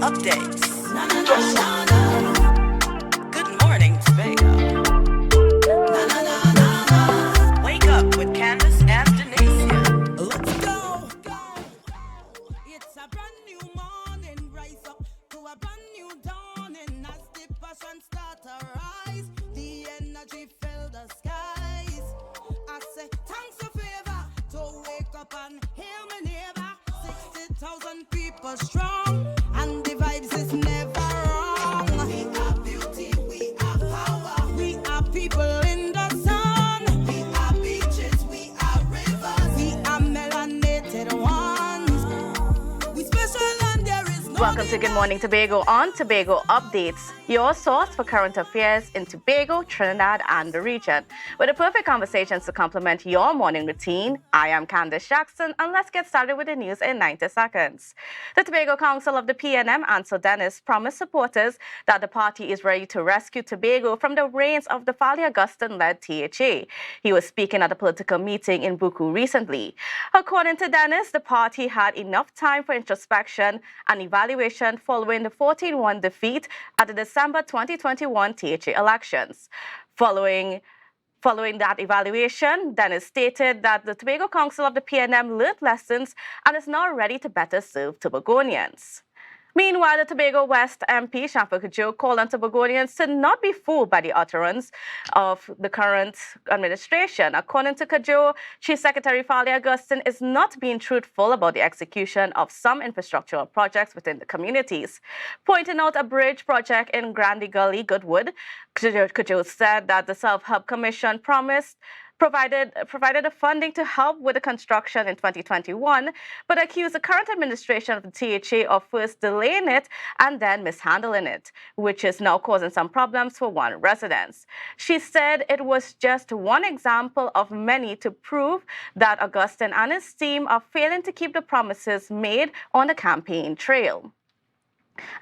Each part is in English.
updates. Good morning, Tobago. Wake up with Kandace and Denise. Let's go. It's a brand new morning. Rise up to a brand new dawning. As the passion start to rise, the energy fill the skies. I say thanks a favor to wake up and hear me neighbor. 60,000 people strong, and the vibes is never wrong. We are beauty, we are power. We are people in the sun. We are beaches, we are rivers. We are melanated ones. We special and there is no. Welcome to Good Morning Tobago on Tobago Updates, your source for current affairs in Tobago, Trinidad, and the region. With the perfect conversations to complement your morning routine, I am Kandace Jackson, and let's get started with the news in 90 seconds. The Tobago Council of the PNM, Ansel Dennis, promised supporters that the party is ready to rescue Tobago from the reigns of the Fally Augustine-led THA. He was speaking at a political meeting in Buku recently. According to Dennis, the party had enough time for introspection and evaluation following the 14-1 defeat at the December 2021 THA elections. Following that evaluation, Dennis stated that the Tobago Council of the PNM learned lessons and is now ready to better serve Tobagonians. Meanwhile, the Tobago West MP, Shamfa Kajo, called on Tobagonians to not be fooled by the utterance of the current administration. According to Kajo, Chief Secretary Fally Augustine is not being truthful about the execution of some infrastructural projects within the communities. Pointing out a bridge project in Grandy Gully, Goodwood, Kajo said that the Self-Help Commission provided the funding to help with the construction in 2021, but accused the current administration of the THA of first delaying it and then mishandling it, which is now causing some problems for one resident. She said it was just one example of many to prove that Augustine and his team are failing to keep the promises made on the campaign trail.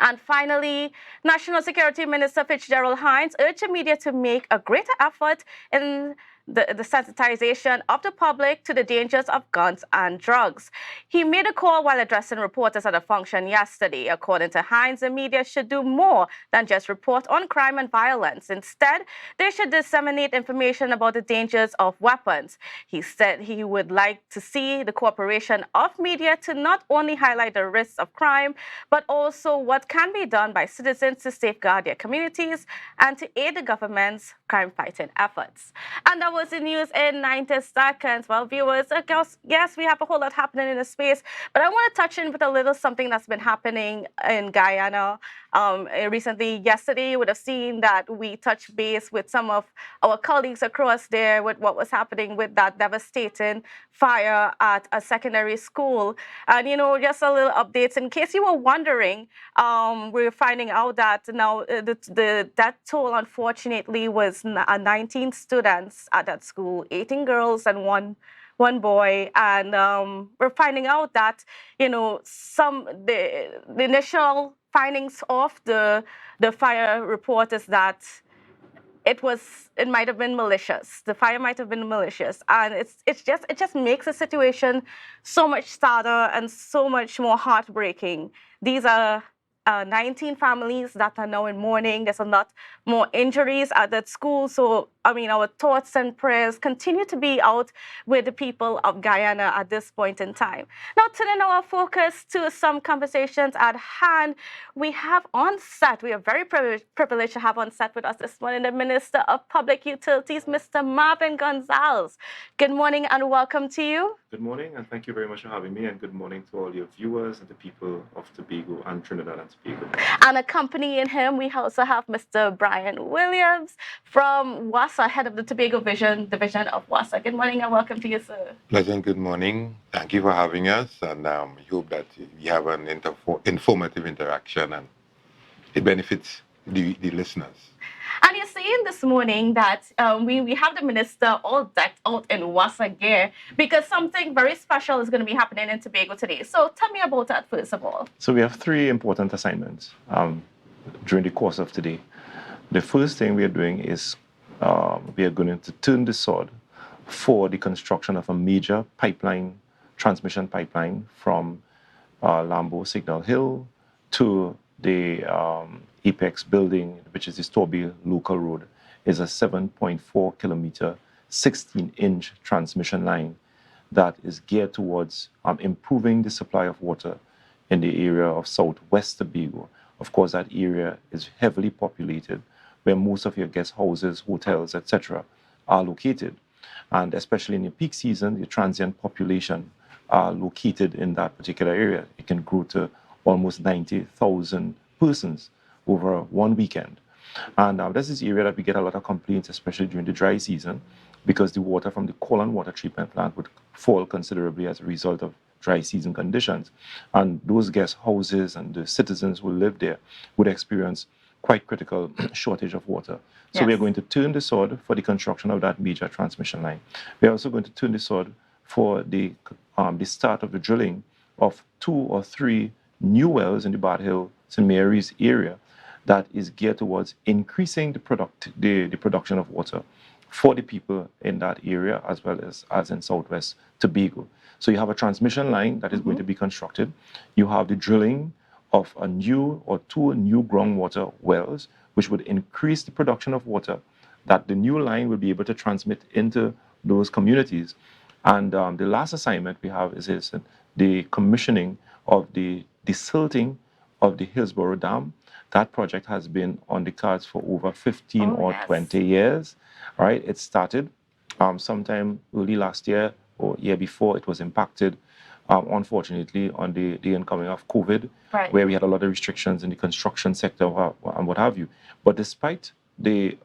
And finally, National Security Minister Fitzgerald Hines urged the media to make a greater effort in the sensitization of the public to the dangers of guns and drugs. He made a call while addressing reporters at a function yesterday. According to Hines, the media should do more than just report on crime and violence. Instead, they should disseminate information about the dangers of weapons. He said he would like to see the cooperation of media to not only highlight the risks of crime, but also what can be done by citizens to safeguard their communities and to aid the government's crime-fighting efforts. And that was the news in 90 seconds. Well, viewers, yes, we have a whole lot happening in the space, but I want to touch in with a little something that's been happening in Guyana. Recently, yesterday, you would have seen that we touched base with some of our colleagues across there with what was happening with that devastating fire at a secondary school. And, just a little updates. In case you were wondering, we're finding out that now the death toll, unfortunately, was 19 students at that school, 18 girls and one boy, and we're finding out that the initial findings of the fire report is that it might have been malicious. The fire might have been malicious, and it just makes the situation so much sadder and so much more heartbreaking. These are 19 families that are now in mourning. There's a lot more injuries at that school. So, our thoughts and prayers continue to be out with the people of Guyana at this point in time. Now, turning our focus to some conversations at hand, we are very privileged to have on set with us this morning the Minister of Public Utilities, Mr. Marvin Gonzales. Good morning and welcome to you. Good morning, and thank you very much for having me, and good morning to all your viewers and the people of Tobago and Trinidad and Tobago. And accompanying him, we also have Mr. Brian Williams from W.A.S.A, head of the Tobago Division of W.A.S.A. Good morning and welcome to you, sir. Pleasant good morning. Thank you for having us, and we hope that we have an informative interaction and it benefits the listeners. And you're saying this morning that we have the minister all decked out in W.A.S.A gear because something very special is going to be happening in Tobago today. So tell me about that first of all. So we have three important assignments during the course of today. The first thing we are doing is we are going to turn the sword for the construction of a major transmission pipeline from Lambo Signal Hill to the Apex building, which is the Storby local road, is a 7.4 kilometer, 16-inch transmission line that is geared towards improving the supply of water in the area of southwest Tobago. Of course, that area is heavily populated, where most of your guest houses, hotels, etc., are located. And especially in the peak season, the transient population are located in that particular area. It can grow to almost 90,000 persons over one weekend. And this is the area that we get a lot of complaints, especially during the dry season, because the water from the Colon water treatment plant would fall considerably as a result of dry season conditions. And those guest houses and the citizens who live there would experience quite critical shortage of water. So we are going to turn the sword for the construction of that major transmission line. We are also going to turn the sword for the start of the drilling of 2 or 3 new wells in the Bad Hill, St. Mary's area that is geared towards increasing the production of water for the people in that area as well as in southwest Tobago. So you have a transmission line that is going to be constructed. You have the drilling of a new or 2 new groundwater wells, which would increase the production of water that the new line will be able to transmit into those communities. And the last assignment we have is the commissioning of the desilting of the Hillsborough Dam. That project has been on the cards for over 15 or 20 years, right? It started sometime early last year or year before. It was impacted, unfortunately, on the incoming of COVID, where we had a lot of restrictions in the construction sector and what have you. But despite the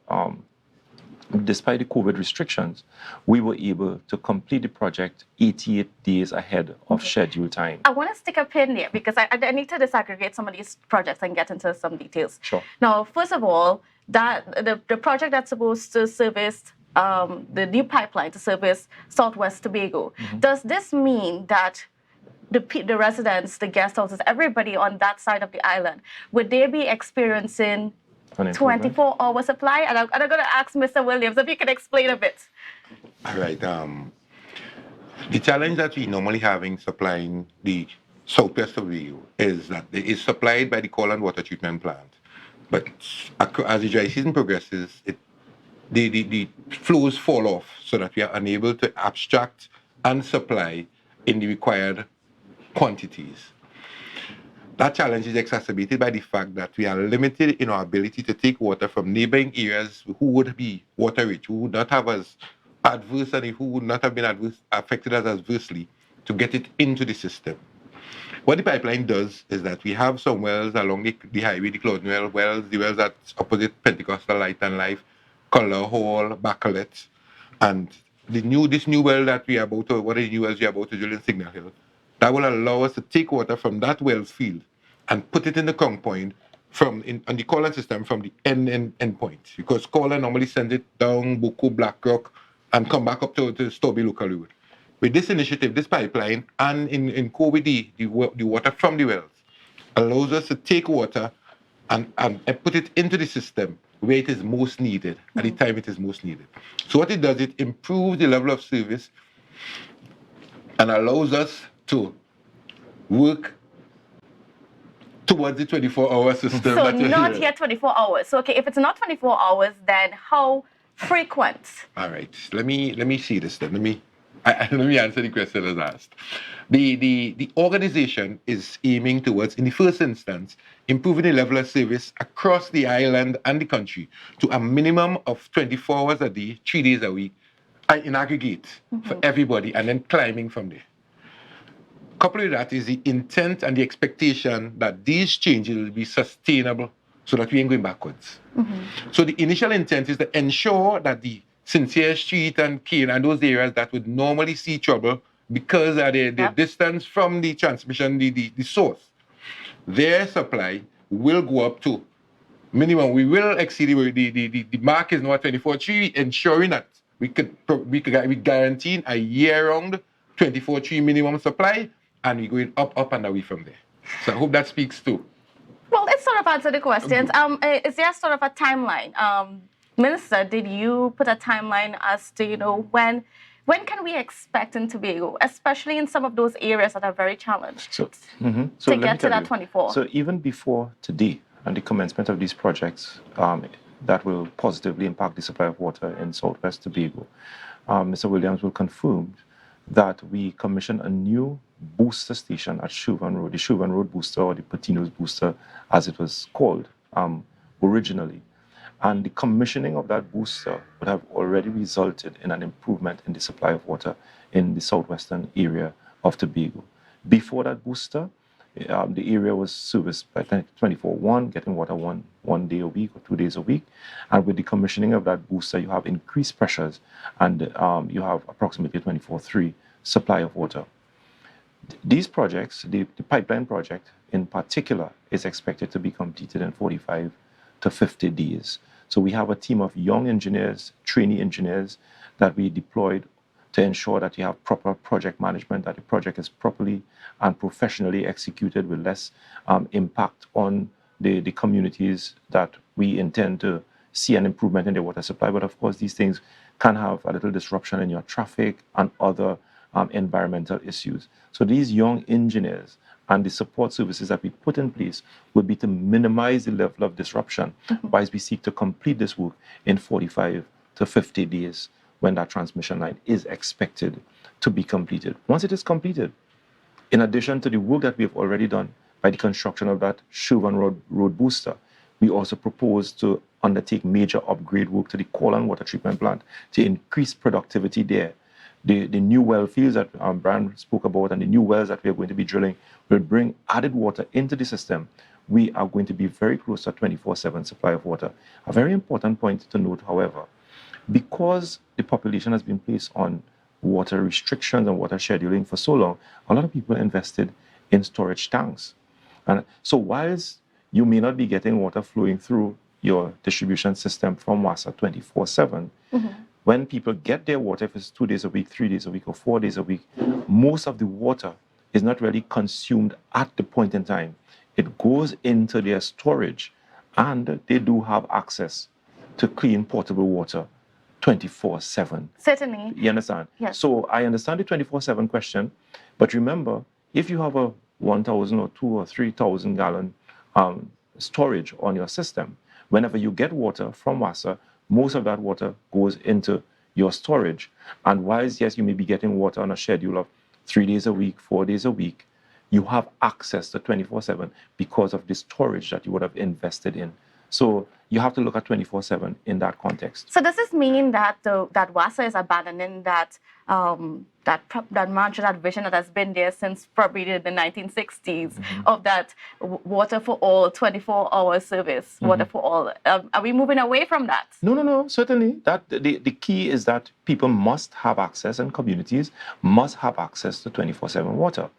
COVID restrictions, we were able to complete the project 88 days ahead of schedule time. I want to stick a pin there because I need to disaggregate some of these projects and get into some details. Sure. Now, first of all, that the project that's supposed to service the new pipeline to service Southwest Tobago, does this mean that the residents, the guest houses, everybody on that side of the island, would they be experiencing 24-hour supply? And I'm going to ask Mr. Williams if he can explain a bit. All right. The challenge that we normally have in supplying the southwest of the EU is that it is supplied by the Colon water treatment plant. But as the dry season progresses, the flows fall off so that we are unable to abstract and supply in the required quantities. That challenge is exacerbated by the fact that we are limited in our ability to take water from neighboring areas who would be water rich, who would not have as adverse and who would not have been affected as adversely to get it into the system. What the pipeline does is that we have some wells along the highway, the Cloudnell wells, the wells that's opposite Pentecostal Light and Life, Color Hall, Bacalet, and this new well that we are about to, what are the new wells we are about to drill in Signal Hill, that will allow us to take water from that well's field and put it in the Kong Point on the Colon system from the end point. Because Colon normally sends it down Buku, Blackrock, and come back up to Storby local road. With this initiative, this pipeline, and in COVID, the water from the wells, allows us to take water and put it into the system where it is most needed, at the time it is most needed. So what it does, it improves the level of service and allows us to work towards the 24-hour system. So not yet 24 hours. So, okay, if it's not 24 hours, then how frequent? All right, let me see this then. Let me answer the question as asked. The organization is aiming towards, in the first instance, improving the level of service across the island and the country to a minimum of 24 hours a day, 3 days a week, in aggregate for everybody, and then climbing from there. Coupled with that is the intent and the expectation that these changes will be sustainable so that we ain't going backwards. So the initial intent is to ensure that the Sincere Street and Kane and those areas that would normally see trouble because of the distance from the transmission, the source, their supply will go up to minimum. We will exceed the mark is now at 24/3, ensuring that we guarantee a year-round 24/3 minimum supply, and we're going up and away from there. So I hope that speaks to. Well, let's sort of answer the questions. Is there sort of a timeline? Minister, did you put a timeline as to, when When can we expect in Tobago, especially in some of those areas that are very challenged, So to let me get to tell that you. 24? So even before today and the commencement of these projects that will positively impact the supply of water in Southwest Tobago, Mr. Williams will confirm that we commissioned a new booster station at Chauvin Road, the Chauvin Road booster, or the Patino's booster, as it was called originally. And the commissioning of that booster would have already resulted in an improvement in the supply of water in the southwestern area of Tobago. Before that booster, the area was serviced by 24/1, getting water one day a week or 2 days a week. And with the commissioning of that booster, you have increased pressures and you have approximately 24/3 supply of water. These projects, the pipeline project in particular, is expected to be completed in 45 to 50 days. So we have a team of young engineers, trainee engineers that we deployed to ensure that you have proper project management, that the project is properly and professionally executed with less impact on the communities that we intend to see an improvement in their water supply. But of course, these things can have a little disruption in your traffic and other environmental issues. So these young engineers and the support services that we put in place will be to minimize the level of disruption, whilst we seek to complete this work in 45 to 50 days when that transmission line is expected to be completed. Once it is completed, in addition to the work that we have already done by the construction of that Chauvin Road booster, we also propose to undertake major upgrade work to the Colon water treatment plant to increase productivity there. The new well fields that Brian spoke about and the new wells that we are going to be drilling will bring added water into the system. We are going to be very close to a 24/7 supply of water. A very important point to note, however, because the population has been placed on water restrictions and water scheduling for so long, a lot of people invested in storage tanks. And so whilst you may not be getting water flowing through your distribution system from W.A.S.A 24/7, when people get their water, if it's 2 days a week, 3 days a week, or 4 days a week, most of the water is not really consumed at the point in time. It goes into their storage, and they do have access to clean potable water 24/7. Certainly. You understand? Yes. So I understand the 24/7 question, but remember, if you have a 1,000 or 2 or 3,000 gallon storage on your system, whenever you get water from W.A.S.A, most of that water goes into your storage. And whilst, yes, you may be getting water on a schedule of 3 days a week, 4 days a week, you have access to 24/7 because of the storage that you would have invested in. So you have to look at 24/7 in that context. So does this mean that that W.A.S.A is abandoning that mantra, that vision that has been there since probably the 1960s of that water for all, 24-hour service, water for all? Are we moving away from that? No, certainly. That the key is that people must have access, and communities must have access to 24/7 water.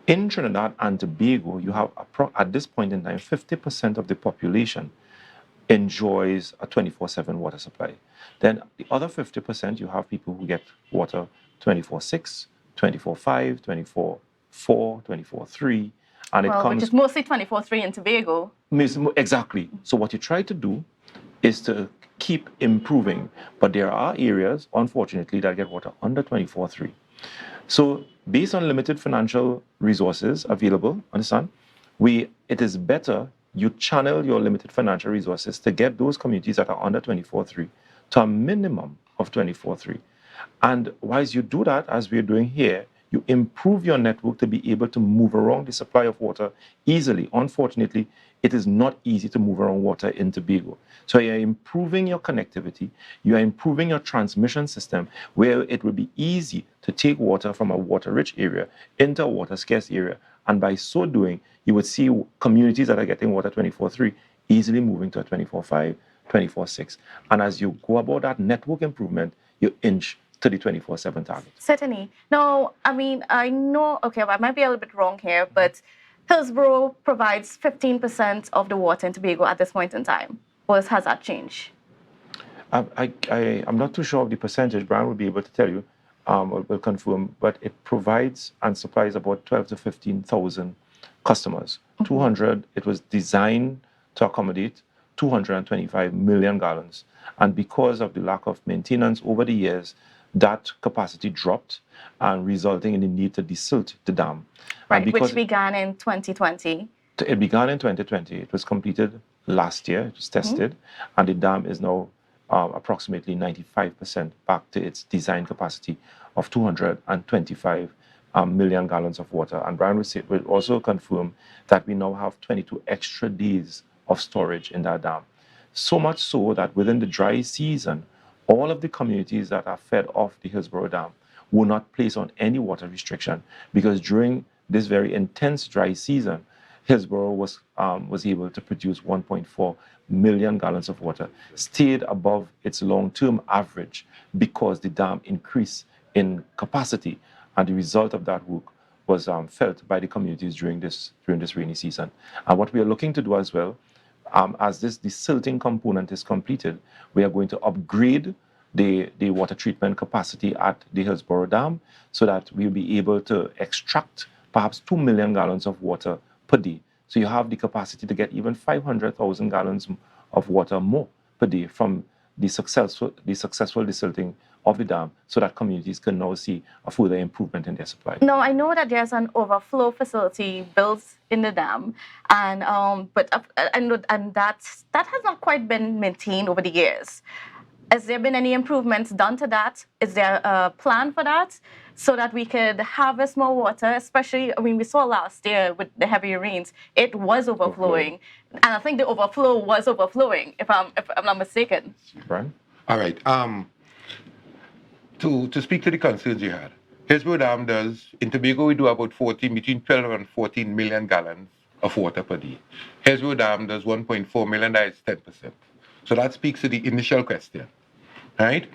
In Trinidad and Tobago, you have, at this point in time, 50% of the population enjoys a 24/7 water supply. Then the other 50%, you have people who get water 24/6, 24/5, 24/4, 24/3, and it comes... Which is mostly 24/3 in Tobago. Exactly. So what you try to do is to keep improving, but there are areas, unfortunately, that get water under 24/3. So based on limited financial resources available, understand, it is better you channel your limited financial resources to get those communities that are under 24/3 to a minimum of 24/3. And whilst you do that, as we're doing here, you improve your network to be able to move around the supply of water easily. Unfortunately, it is not easy to move around water in Tobago. So you're improving your connectivity, you are improving your transmission system, where it will be easy to take water from a water-rich area into a water-scarce area. And by so doing, you would see communities that are getting water 24/3 easily moving to a 24/5, 24/6. And as you go about that network improvement, you inch to the 24/7 target. Certainly. Now, I mean, I know, okay, I might be a little bit wrong here, but Hillsborough provides 15% of the water in Tobago at this point in time. Or has that changed? I'm not too sure of the percentage. Brian will be able to tell you, or will confirm, but it provides and supplies about 12 to 15,000 customers. 200, it was designed to accommodate 225 million gallons. And because of the lack of maintenance over the years, that capacity dropped and resulting in the need to desilt the dam. Right, because which began in 2020. it began in 2020. It was completed last year. It was tested, and the dam is now approximately 95% back to its design capacity of 225 million gallons of water. And Brian will also confirm that we now have 22 extra days of storage in that dam. So much so that within the dry season, all of the communities that are fed off the Hillsborough Dam will not place on any water restriction, because during this very intense dry season, Hillsborough was able to produce 1.4 million gallons of water, stayed above its long-term average because the dam increased in capacity, and the result of that work was felt by the communities during this rainy season. And what we are looking to do as well, as this desilting component is completed, we are going to upgrade the water treatment capacity at the Hillsborough Dam so that we'll be able to extract perhaps 2 million gallons of water per day. So you have the capacity to get even 500,000 gallons of water more per day from the successful desilting of the dam, so that communities can now see a further improvement in their supply. Now, I know that there's an overflow facility built in the dam, and that has not quite been maintained over the years. Has there been any improvements done to that? Is there a plan for that so that we could harvest more water? Especially, I mean, we saw last year with the heavy rains, it was overflowing, and I think the overflow was overflowing, if I'm not mistaken. Brian? All right. To speak to the concerns you had, Hillsborough Dam does, in Tobago, we do about between 12 and 14 million gallons of water per day. Hillsborough Dam does 1.4 million, that is 10%. So that speaks to the initial question, right?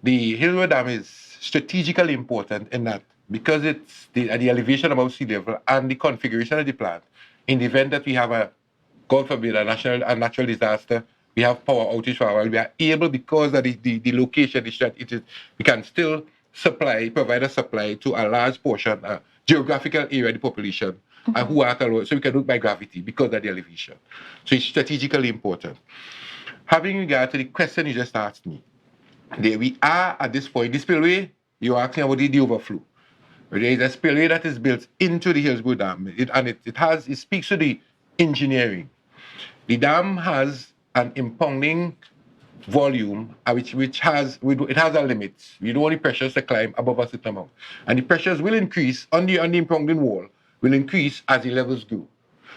The Hillsborough Dam is strategically important in that because it's at the elevation above sea level and the configuration of the plant, in the event that we have a, God forbid, a natural disaster, we have power outage for a while, we are able, because of the location, we can still provide a supply to a large portion, geographical area of the population, who are at a low, so we can do it by gravity because of the elevation. So it's strategically important. Having regard to the question you just asked me, there we are at this point. The spillway, you're asking about the overflow. There is a spillway that is built into the Hillsborough Dam, it speaks to the engineering. The dam has an impounding volume, which has a limit. You don't want the pressures to climb above a certain amount, and the pressures will increase on the impounding wall, will increase as the levels go.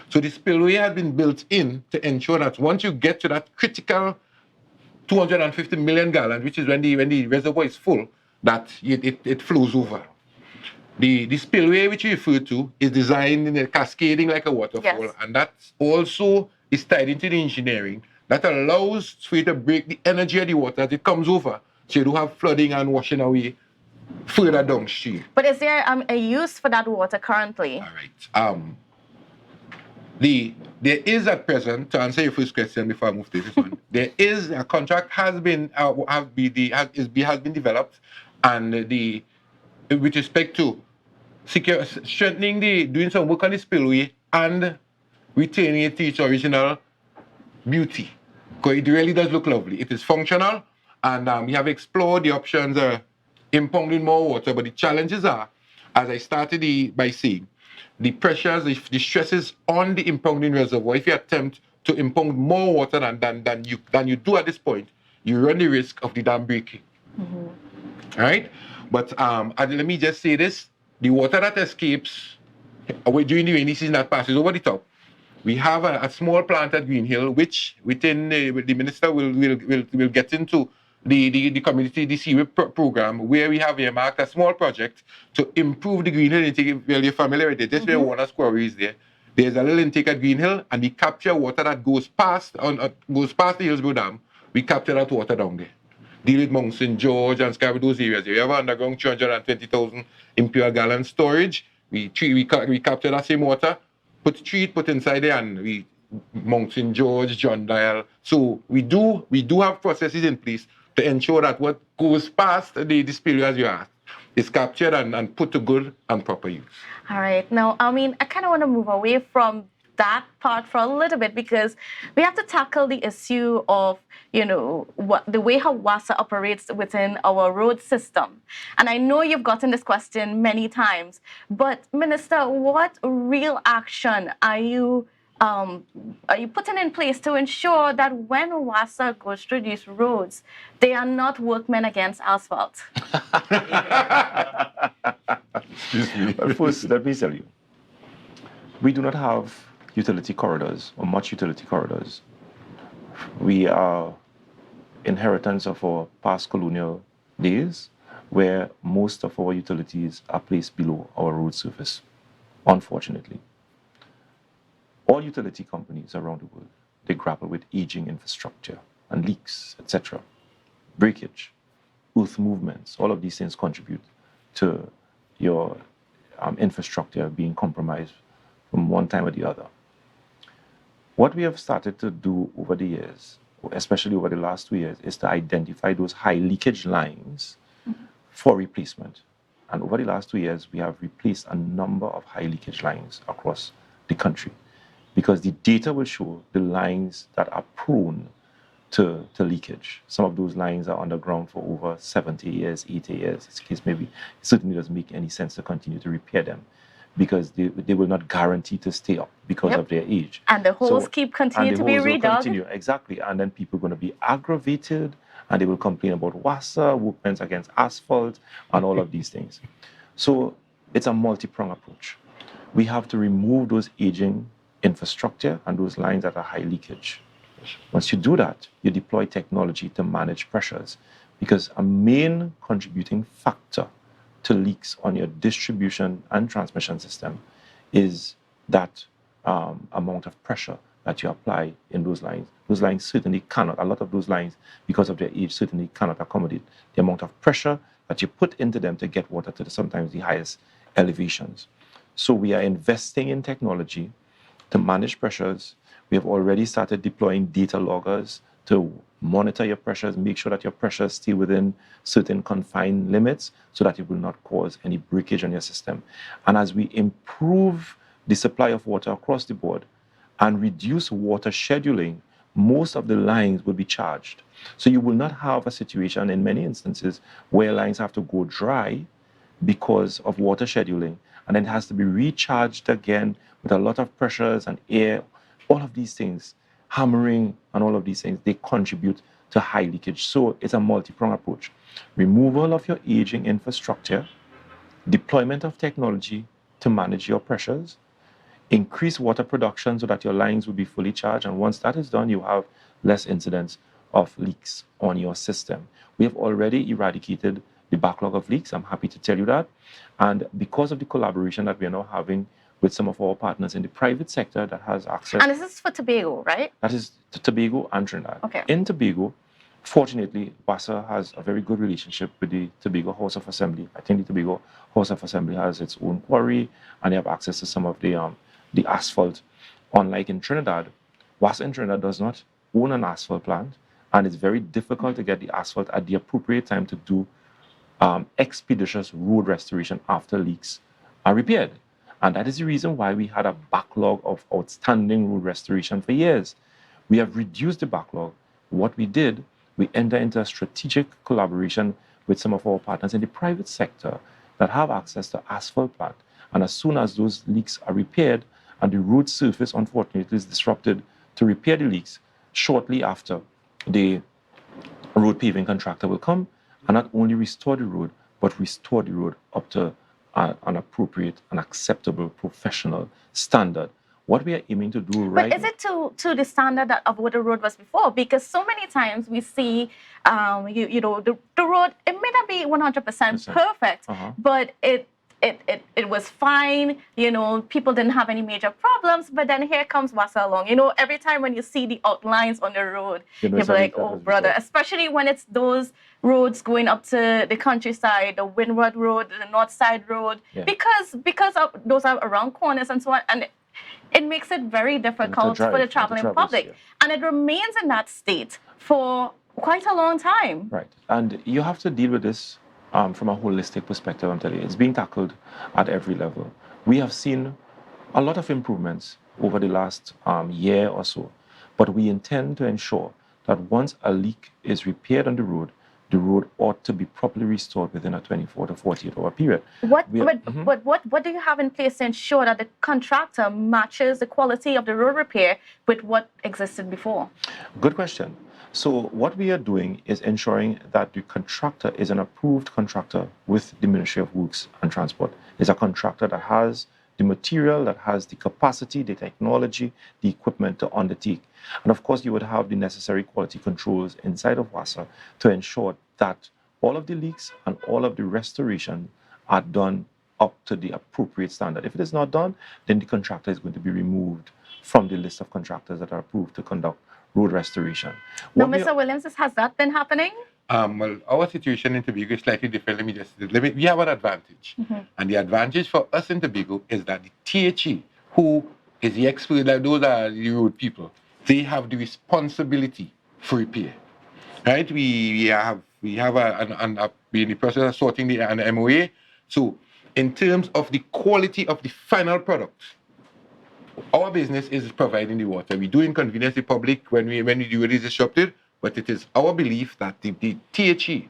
So the spillway has been built in to ensure that once you get to that critical 250 million gallons, which is when the reservoir is full, that it flows over. The spillway which you refer to is designed in a cascading like a waterfall, Yes. and that also is tied into the engineering that allows for you to break the energy of the water as it comes over, so you don't have flooding and washing away further downstream. But is there a use for that water currently? All right. There is at present, to answer your first question before I move to this one, there is a contract has been developed, and with respect to strengthening doing some work on the spillway and retaining it to its original beauty, because it really does look lovely. It is functional, and we have explored the options of impounding more water, but the challenges are, as I started by saying, the pressures, the stresses on the impounding reservoir. If you attempt to impound more water than you do at this point, you run the risk of the dam breaking. All right? But let me just say this: the water that escapes during the rainy season that passes over the top, we have a small plant at Green Hill, which within the minister will get into the community, the CWIP program, where we have earmarked a small project to improve the Green Hill intake. Well, you're familiar with it. This where Warner's Quarry is there. There's a little intake at Green Hill, and we capture water that goes past the Hillsborough Dam. We capture that water down there. Deal with Mount St. George and Scarborough, those areas. We have underground 220,000 impure gallon storage. We capture that same water, put inside there, and we Mount St. George, John Dial. So we do have processes in place to ensure that what goes past the spillway, as you asked, is captured and put to good and proper use. All right. Now, I mean, I kind of want to move away from that part for a little bit, because we have to tackle the issue of, the way how W.A.S.A operates within our road system. And I know you've gotten this question many times, but Minister, what real action are you putting in place to ensure that when W.A.S.A goes through these roads, they are not workmen against asphalt? Well, first, let me tell you, we do not have utility corridors or much utility corridors. We are inheritance of our past colonial days, where most of our utilities are placed below our road surface, unfortunately. All utility companies around the world, they grapple with aging infrastructure and leaks, etc. Breakage, earth movements, all of these things contribute to your infrastructure being compromised from one time or the other. What we have started to do over the years, especially over the last 2 years, is to identify those high leakage lines for replacement. And over the last 2 years, we have replaced a number of high leakage lines across the country, because the data will show the lines that are prone to leakage. Some of those lines are underground for over 70 years, 80 years. This case maybe it certainly doesn't make any sense to continue to repair them, because they will not guarantee to stay up because of their age. And the holes continue to be redug. Exactly. And then people are going to be aggravated, and they will complain about W.A.S.A, movements against asphalt, and all of these things. So it's a multi-pronged approach. We have to remove those aging infrastructure and those lines that are high leakage. Once you do that, you deploy technology to manage pressures, because a main contributing factor to leaks on your distribution and transmission system is that amount of pressure that you apply in those lines. Those lines certainly cannot, a lot of those lines, because of their age, certainly cannot accommodate the amount of pressure that you put into them to get water to sometimes the highest elevations. So we are investing in technology to manage pressures. We have already started deploying data loggers to monitor your pressures, make sure that your pressures stay within certain confined limits so that it will not cause any breakage on your system. And as we improve the supply of water across the board and reduce water scheduling, most of the lines will be charged. So you will not have a situation in many instances where lines have to go dry because of water scheduling, and then it has to be recharged again with a lot of pressures and air. All of these things, hammering and all of these things, they contribute to high leakage. So it's a multi-pronged approach. Removal of your aging infrastructure, deployment of technology to manage your pressures, increase water production so that your lines will be fully charged. And once that is done, you have less incidents of leaks on your system. We have already eradicated the backlog of leaks. I'm happy to tell you that. And because of the collaboration that we are now having with some of our partners in the private sector that has access. And this is for Tobago, right? That is Tobago and Trinidad. Okay. In Tobago, fortunately, W.A.S.A has a very good relationship with the Tobago House of Assembly. I think the Tobago House of Assembly has its own quarry, and they have access to some of the asphalt. Unlike in Trinidad, W.A.S.A in Trinidad does not own an asphalt plant, and it's very difficult to get the asphalt at the appropriate time to do expeditious road restoration after leaks are repaired. And that is the reason why we had a backlog of outstanding road restoration for years. We have reduced the backlog. What we did, we entered into a strategic collaboration with some of our partners in the private sector that have access to asphalt plant. And as soon as those leaks are repaired and the road surface, unfortunately, is disrupted to repair the leaks, shortly after, the road paving contractor will come and not only restore the road, but restore the road up to an appropriate and acceptable professional standard. What we are aiming to do right now. But is it to the standard of what the road was before? Because so many times we see, the road, it may not be 100% perfect, but it was fine. People didn't have any major problems. But then here comes W.A.S.A along. Every time when you see the outlines on the road, you're like, oh, brother. Especially when it's those roads going up to the countryside, the Windward Road, the North Side Road, because of those are around corners and so on. And it makes it very difficult for the traveling public. Yeah. And it remains in that state for quite a long time. Right. And you have to deal with this from a holistic perspective, I'm telling you. It's being tackled at every level. We have seen a lot of improvements over the last year or so. But we intend to ensure that once a leak is repaired on the road ought to be properly restored within a 24 to 48-hour period. What do you have in place to ensure that the contractor matches the quality of the road repair with what existed before? Good question. So what we are doing is ensuring that the contractor is an approved contractor with the Ministry of Works and Transport. It's a contractor that has the material, that has the capacity, the technology, the equipment to undertake. And of course, you would have the necessary quality controls inside of W.A.S.A to ensure that all of the leaks and all of the restoration are done up to the appropriate standard. If it is not done, then the contractor is going to be removed from the list of contractors that are approved to conduct road restoration. Now, Mr. Williams, has that been happening? Well, our situation in Tobago is slightly different. We have an advantage. And the advantage for us in Tobago is that the THE, who is the expert, like those are the road people, they have the responsibility for repair. Right? We're in the process of sorting an MOA. So in terms of the quality of the final product, our business is providing the water. We do inconvenience the public when the road is disrupted, but it is our belief that the THE,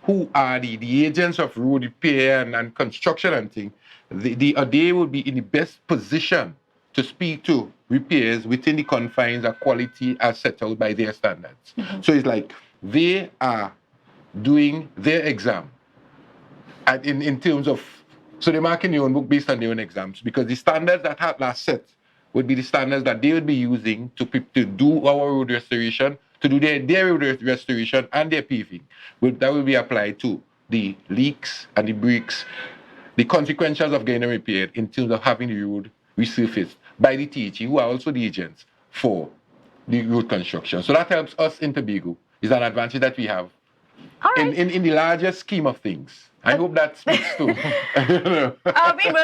who are the agents of road repair and construction and things, they will be in the best position to speak to repairs within the confines of quality as set out by their standards. So it's like they are doing their exam in terms of, so they're marking their own book based on their own exams, because the standards that have last set would be the standards that they would be using to do our road restoration, to do their road restoration and their paving. That will be applied to the leaks and the breaks, the consequences of getting repaired in terms of having the road resurfaced by the THE, who are also the agents for the road construction. So that helps us in Tobago. It's an advantage that we have in the larger scheme of things. I hope that speaks to.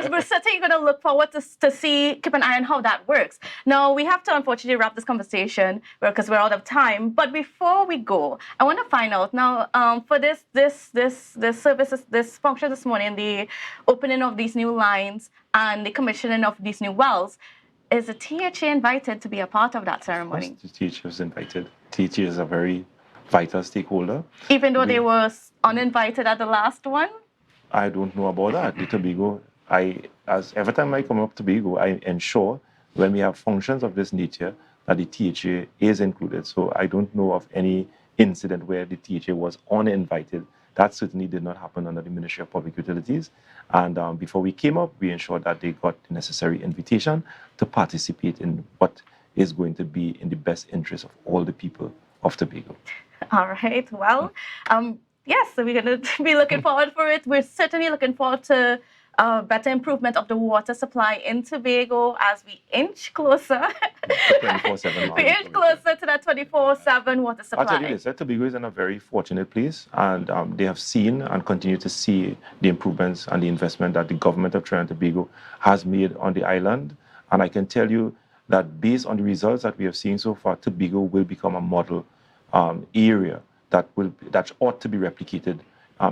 We're certainly going to look forward to keep an eye on how that works. Now, we have to unfortunately wrap this conversation because we're out of time. But before we go, I want to find out now for this services, this function this morning, the opening of these new lines and the commissioning of these new wells, is the THE invited to be a part of that ceremony? Yes, the THE was invited. THE is a very vital stakeholder. Even though they were uninvited at the last one? I don't know about that. The Tobago, every time I come up to Tobago, I ensure when we have functions of this nature that the THE is included. So I don't know of any incident where the THE was uninvited. That certainly did not happen under the Ministry of Public Utilities. And before we came up, we ensured that they got the necessary invitation to participate in what is going to be in the best interest of all the people of Tobago. All right. Well, yes, so we're going to be looking forward for it. We're certainly looking forward to better improvement of the water supply in Tobago as we inch closer. 24/7. We inch closer to that 24/7 water supply. I'll tell you this, Tobago is in a very fortunate place, and they have seen and continue to see the improvements and the investment that the government of Trinidad and Tobago has made on the island. And I can tell you that based on the results that we have seen so far, Tobago will become a model area that ought to be replicated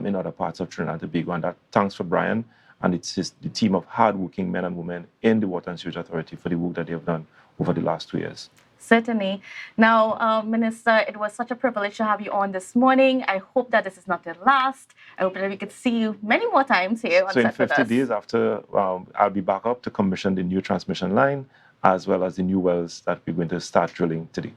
in other parts of Trinidad and Tobago. And that thanks for Brian and the team of hardworking men and women in the Water and Sewage Authority for the work that they have done over the last 2 years. Certainly. Now, Minister, it was such a privilege to have you on this morning. I hope that this is not the last. I hope that we could see you many more times here on So in set with 50 us. days after, I'll be back up to commission the new transmission line as well as the new wells that we're going to start drilling today.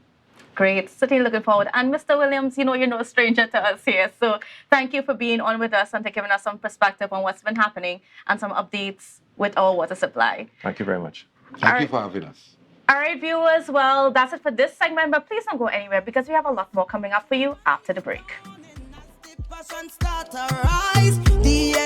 Great. Certainly looking forward. And Mr. Williams, you're no stranger to us here. So thank you for being on with us and for giving us some perspective on what's been happening and some updates with our water supply. Thank you very much. Thank you for having us. All right, viewers. Well, that's it for this segment, but please don't go anywhere because we have a lot more coming up for you after the break. The